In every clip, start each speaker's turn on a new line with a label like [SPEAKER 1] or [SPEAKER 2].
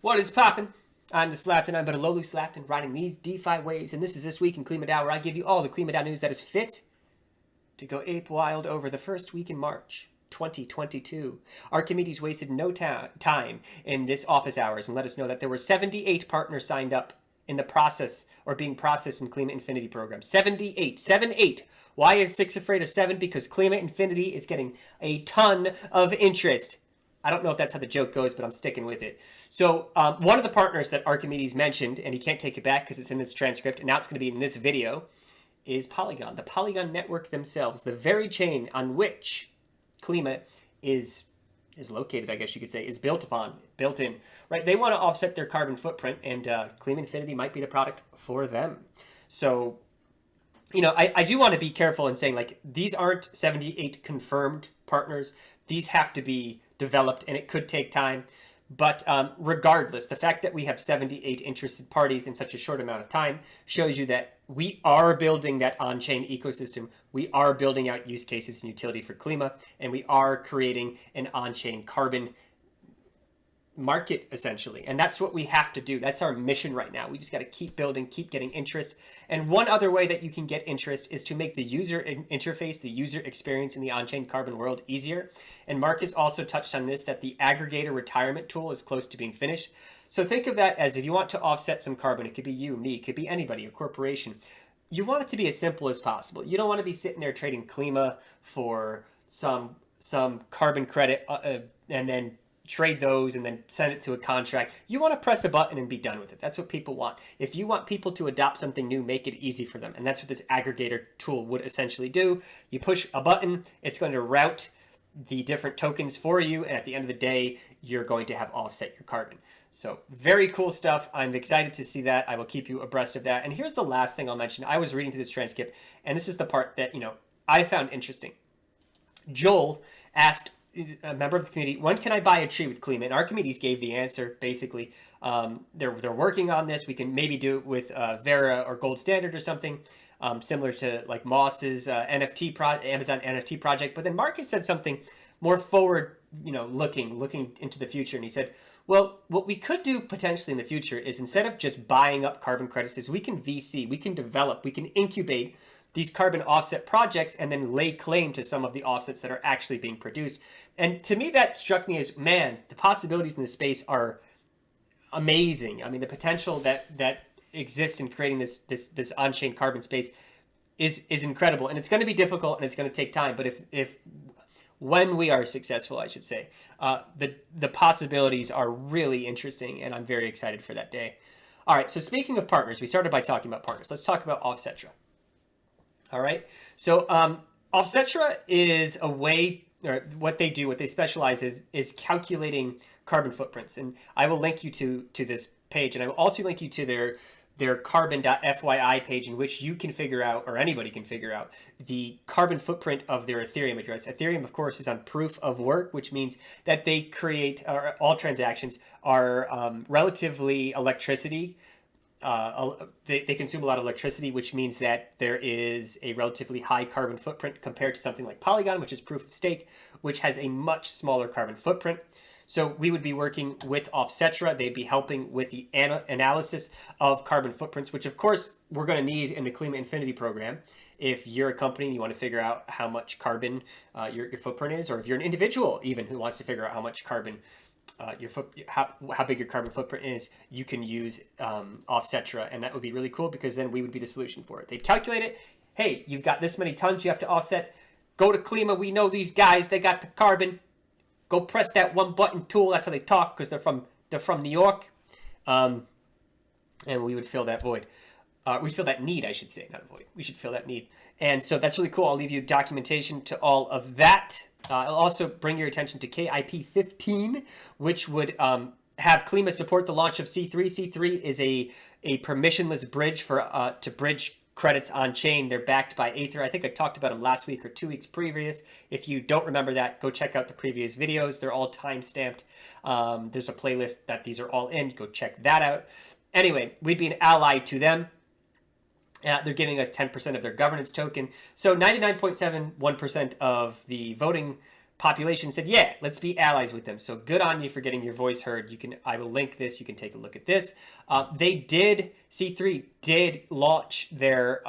[SPEAKER 1] What is poppin'? I'm the Slapton. I'm but a lowly Slapton riding these DeFi waves, and this is This Week in Klima where I give you all the Klima news that is fit to go ape wild over the first week in March 2022. Archimedes wasted no time in this office hours and let us know that there were 78 partners signed up in the process or being processed in Klima Infinity program. 78. 7-8. Why is 6 afraid of 7? Because Klima Infinity is getting a ton of interest. I don't know if that's how the joke goes, but I'm sticking with it. So one of the partners that Archimedes mentioned, and he can't take it back because it's in this transcript, and now it's going to be in this video, is Polygon. The Polygon network themselves, the very chain on which Klima is located, I guess you could say, is built in, right? They want to offset their carbon footprint, and Klima Infinity might be the product for them. So, I do want to be careful in saying, like, these aren't 78 confirmed partners. These have to be developed, and it could take time. But regardless, the fact that we have 78 interested parties in such a short amount of time shows you that we are building that on-chain ecosystem. We are building out use cases and utility for Klima, and we are creating an on-chain carbon market, essentially. And that's what we have to do. That's our mission right now. We just got to keep building, keep getting interest. And one other way that you can get interest is to make the user interface, the user experience in the on-chain carbon world easier. And Marcus also touched on this, that the aggregator retirement tool is close to being finished. So think of that as if you want to offset some carbon, it could be you, me, it could be anybody, a corporation. You want it to be as simple as possible. You don't want to be sitting there trading Klima for some carbon credit and then trade those and then send it to a contract. You want to press a button and be done with it. That's what people want. If you want people to adopt something new, make it easy for them. And that's what this aggregator tool would essentially do. You push a button, it's going to route the different tokens for you. And at the end of the day, you're going to have offset your carbon. So very cool stuff. I'm excited to see that. I will keep you abreast of that. And here's the last thing I'll mention. I was reading through this transcript, and this is the part that, I found interesting. Joel asked a member of the community, when can I buy a tree with Klima? And Archimedes gave the answer, basically. They're working on this. We can maybe do it with Vera or Gold Standard or something, similar to like Moss's Amazon NFT project. But then Marcus said something more forward, looking into the future. And he said, well, what we could do potentially in the future is, instead of just buying up carbon credits, is we can VC, we can develop, we can incubate these carbon offset projects and then lay claim to some of the offsets that are actually being produced. And to me, that struck me as, man, the possibilities in this space are amazing. I mean, the potential that exists in creating this on-chain carbon space is incredible. And it's going to be difficult and it's going to take time. But when we are successful, I should say, the possibilities are really interesting, and I'm very excited for that day. All right, so speaking of partners, we started by talking about partners. Let's talk about Offsetra. All right. So Offsetra is a way, or what they do, what they specialize is calculating carbon footprints. And I will link you to this page, and I will also link you to their carbon.fyi page, in which you can figure out, or anybody can figure out, the carbon footprint of their Ethereum address. Ethereum, of course, is on proof of work, which means that they create, or all transactions are relatively electricity. They consume a lot of electricity, which means that there is a relatively high carbon footprint compared to something like Polygon, which is proof of stake, which has a much smaller carbon footprint. So we would be working with Offsetra. They'd be helping with the analysis of carbon footprints, which of course we're going to need in the Klima Infinity program. If you're a company and you want to figure out how much carbon your footprint is, or if you're an individual even who wants to figure out how much carbon how big your carbon footprint is, you can use Offsetra, and that would be really cool, because then we would be the solution for it. They'd calculate it. Hey, you've got this many tons you have to offset. Go to Klima. We know these guys. They got the carbon. Go press that one button tool. That's how they talk, because they're from New York, and we would fill that void. We fill that need, I should say, not a void. We should fill that need, and so that's really cool. I'll leave you documentation to all of that. I'll also bring your attention to KIP 15, which would have Klima support the launch of C3. C3 is a permissionless bridge for to bridge credits on chain. They're backed by Aether. I think I talked about them last week or 2 weeks previous. If you don't remember that, go check out the previous videos. They're all time stamped. There's a playlist that these are all in. Go check that out. Anyway, we'd be an ally to them. They're giving us 10% of their governance token. So 99.71% of the voting population said, yeah, let's be allies with them. So good on you for getting your voice heard. I will link this. You can take a look at this. C3 did launch their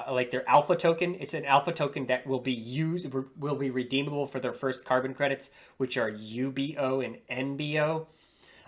[SPEAKER 1] alpha token. It's an alpha token that will be redeemable for their first carbon credits, which are UBO and NBO.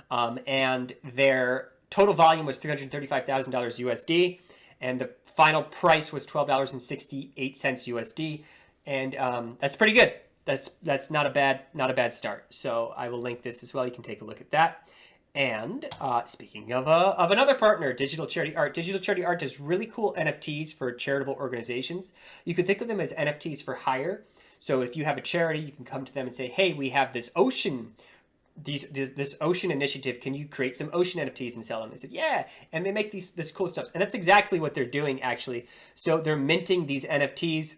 [SPEAKER 1] And their total volume was $335,000 USD, and the final price was $12.68 USD, and that's pretty good. That's not a bad start. So I will link this as well. You can take a look at that. And speaking of another partner, Digital Charity Art. Digital Charity Art does really cool NFTs for charitable organizations. You can think of them as NFTs for hire. So if you have a charity, you can come to them and say, hey, we have this ocean initiative. Can you create some ocean NFTs and sell them? They said, yeah. And they make this cool stuff. And that's exactly what they're doing, actually. So they're minting these NFTs.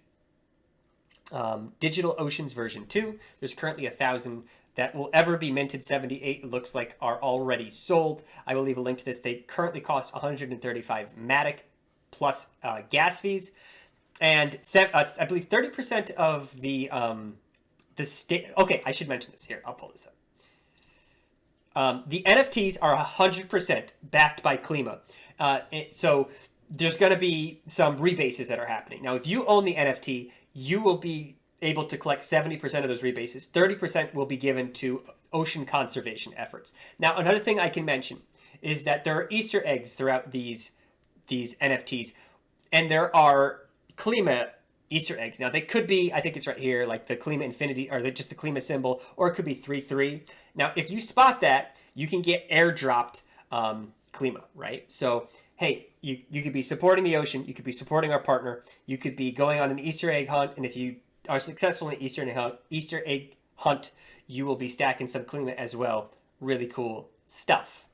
[SPEAKER 1] Digital Oceans version 2. There's currently 1,000 that will ever be minted. 78 it looks like are already sold. I will leave a link to this. They currently cost 135 Matic plus gas fees. And I believe 30% of the state. Okay, I should mention this here. I'll pull this up. The NFTs are 100% backed by Klima. So there's going to be some rebases that are happening. Now, if you own the NFT, you will be able to collect 70% of those rebases. 30% will be given to ocean conservation efforts. Now, another thing I can mention is that there are Easter eggs throughout these NFTs, and there are Klima Easter eggs. Now, they could be, I think it's right here, like the Klima Infinity, or just the Klima symbol, or it could be 3-3. Now, if you spot that, you can get airdropped Klima, right? So, hey, you could be supporting the ocean, you could be supporting our partner, you could be going on an Easter egg hunt, and if you are successful in an Easter egg hunt, you will be stacking some Klima as well. Really cool stuff.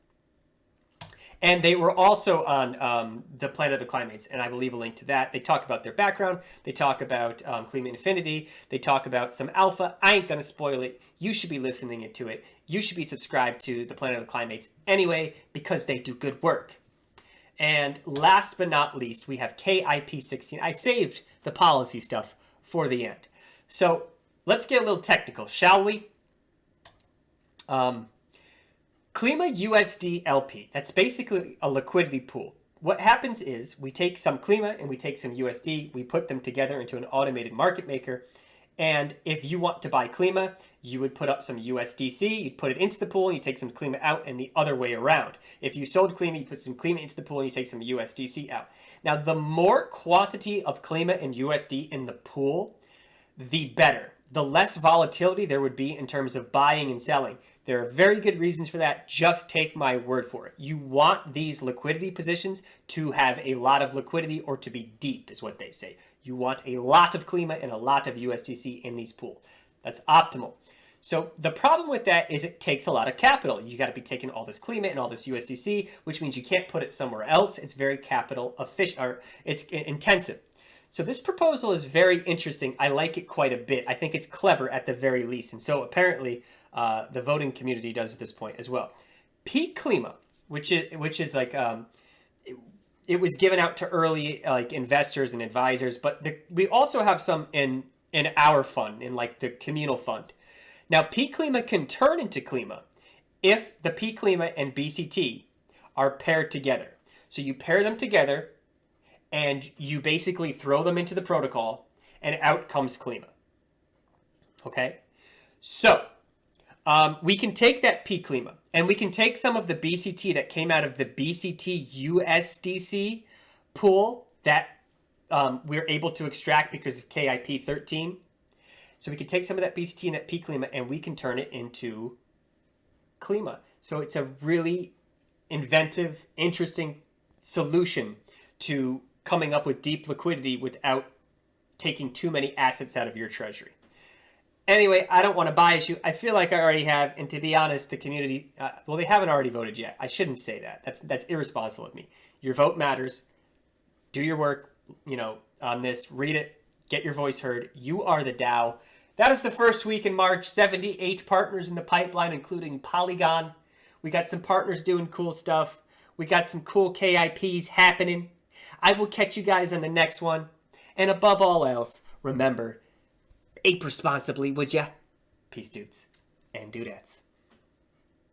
[SPEAKER 1] And they were also on the Planet of the Climates, and I will leave a link to that. They talk about their background. They talk about Klima Infinity. They talk about some alpha. I ain't going to spoil it. You should be listening to it. You should be subscribed to the Planet of the Climates anyway, because they do good work. And last but not least, we have KIP16. I saved the policy stuff for the end. So let's get a little technical, shall we? Klima USD LP. That's basically a liquidity pool. What happens is we take some Klima and we take some USD. We put them together into an automated market maker. And if you want to buy Klima, you would put up some USDC, you'd put it into the pool, and you take some Klima out, and the other way around. If you sold Klima, you put some Klima into the pool, and you take some USDC out. Now, the more quantity of Klima and USD in the pool, the better. The less volatility there would be in terms of buying and selling. There are very good reasons for that. Just take my word for it. You want these liquidity positions to have a lot of liquidity, or to be deep, is what they say. You want a lot of Klima and a lot of USDC in these pools. That's optimal. So the problem with that is it takes a lot of capital. You got to be taking all this Klima and all this USDC, which means you can't put it somewhere else. It's very capital efficient, or it's intensive. So this proposal is very interesting. I like it quite a bit. I think it's clever at the very least. And so apparently the voting community does at this point as well. Peak Klima, which is like it was given out to early investors and advisors, but we also have some in our fund, in like the communal fund. Now, P Klima can turn into Klima if the P Klima and BCT are paired together. So you pair them together, and you basically throw them into the protocol, and out comes Klima. Okay? So, we can take that P Klima, and we can take some of the BCT that came out of the BCT USDC pool that we're able to extract because of KIP 13. So we can take some of that BCT and that P Klima, and we can turn it into Klima. So it's a really inventive, interesting solution to coming up with deep liquidity without taking too many assets out of your treasury. Anyway, I don't want to bias you. I feel like I already have, and to be honest, the community, well, they haven't already voted yet. I shouldn't say that. That's irresponsible of me. Your vote matters. Do your work, on this. Read it. Get your voice heard. You are the DAO. That is the first week in March. 78 partners in the pipeline, including Polygon. We got some partners doing cool stuff. We got some cool KIPs happening. I will catch you guys on the next one. And above all else, remember, ape responsibly, would ya? Peace, dudes and dudettes.